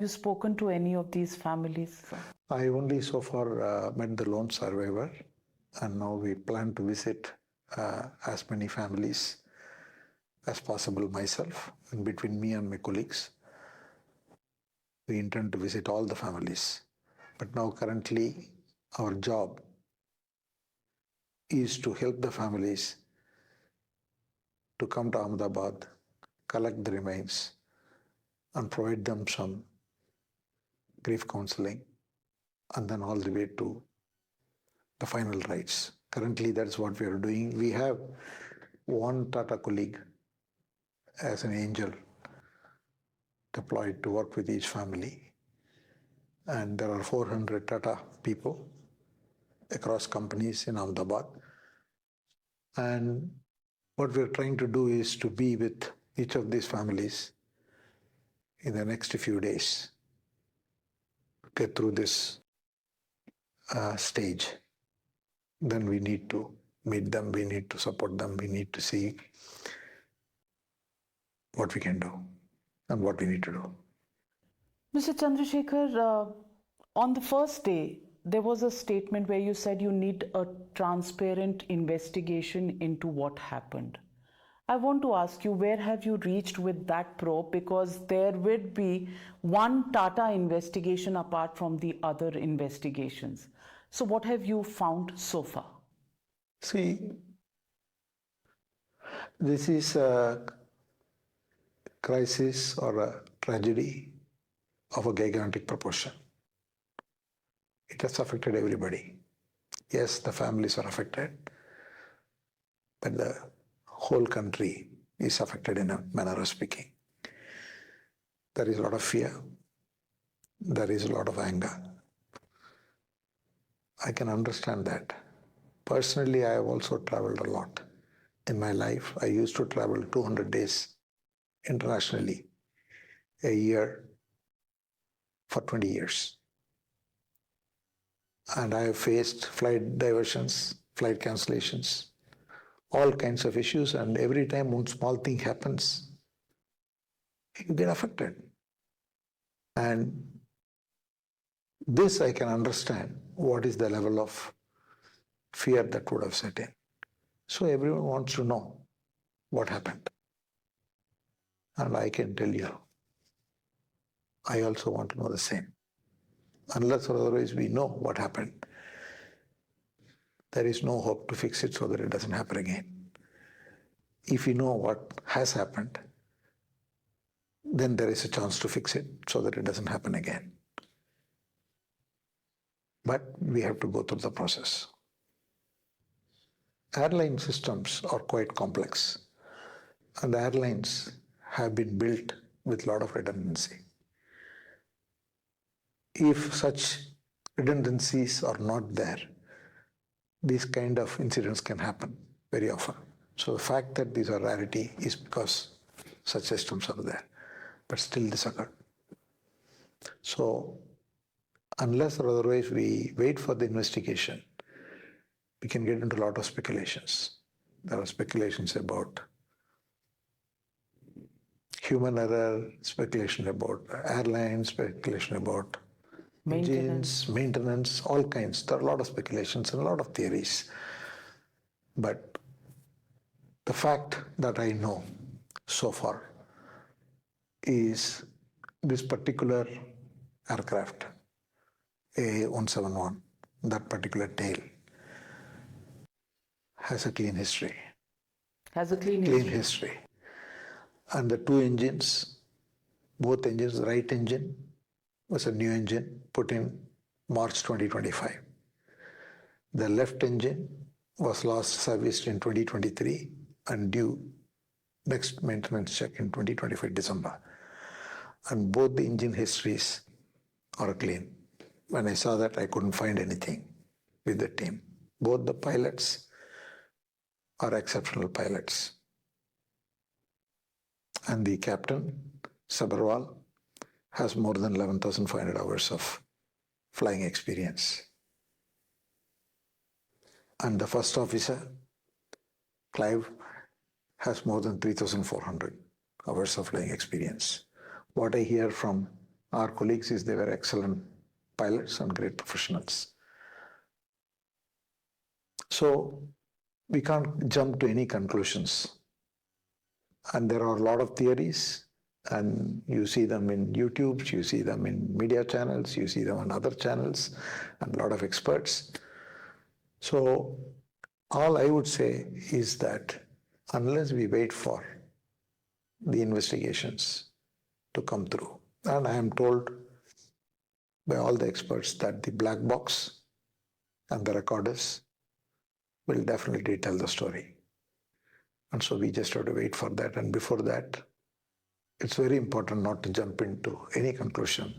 you spoken to any of these families? I only so far met the lone survivor, and now we plan to visit as many families as possible myself. And between me and my colleagues, we intend to visit all the families. But now currently our job is to help the families to come to Ahmedabad, collect the remains, and provide them some grief counseling, and then all the way to the final rites. Currently, that's what we are doing. We have one Tata colleague as an angel deployed to work with each family. And there are 400 Tata people across companies in Ahmedabad. And what we're trying to do is to be with each of these families in the next few days, get through this stage. Then we need to meet them, we need to support them, we need to see what we can do and what we need to do. Mr. Chandrasekhar, on the first day, there was a statement where you said you need a transparent investigation into what happened. I want to ask you, where have you reached with that probe? Because there would be one Tata investigation apart from the other investigations. So what have you found so far? See, this is a crisis or a tragedy of a gigantic proportion. It has affected everybody. Yes, the families are affected, but the whole country is affected in a manner of speaking. There is a lot of fear. There is a lot of anger. I can understand that. Personally, I have also traveled a lot. In my life, I used to travel 200 days internationally a year for 20 years. And I have faced flight diversions, flight cancellations, all kinds of issues, and every time one small thing happens, you get affected. And this I can understand what is the level of fear that would have set in. So everyone wants to know what happened. And I can tell you, I also want to know the same. Unless or otherwise we know what happened, there is no hope to fix it so that it doesn't happen again. If we know what has happened, then there is a chance to fix it so that it doesn't happen again. But we have to go through the process. Airline systems are quite complex, and the airlines have been built with a lot of redundancy. If such redundancies are not there, these kind of incidents can happen very often. So the fact that these are rarity is because such systems are there, but still this occurred. So unless or otherwise we wait for the investigation, we can get into a lot of speculations. There are speculations about human error, speculation about airlines, speculation about engines, maintenance, all kinds. There are a lot of speculations and a lot of theories. But the fact that I know so far is this particular aircraft, A171, that particular tail, has a clean history. Has a clean history. And the two engines, both engines, the right engine was a new engine put in March 2025. The left engine was last serviced in 2023 and due next maintenance check in 2025 December. And both the engine histories are clean. When I saw that, I couldn't find anything with the team. Both the pilots are exceptional pilots. And the captain, Sabarwal, has more than 11,500 hours of flying experience. And the first officer, Clive, has more than 3,400 hours of flying experience. What I hear from our colleagues is they were excellent pilots and great professionals. So we can't jump to any conclusions. And there are a lot of theories, and you see them in YouTube, you see them in media channels, you see them on other channels, and a lot of experts. So all I would say is that unless we wait for the investigations to come through, and I am told by all the experts that the black box and the recorders will definitely tell the story. And so we just have to wait for that. And before that, it's very important not to jump into any conclusion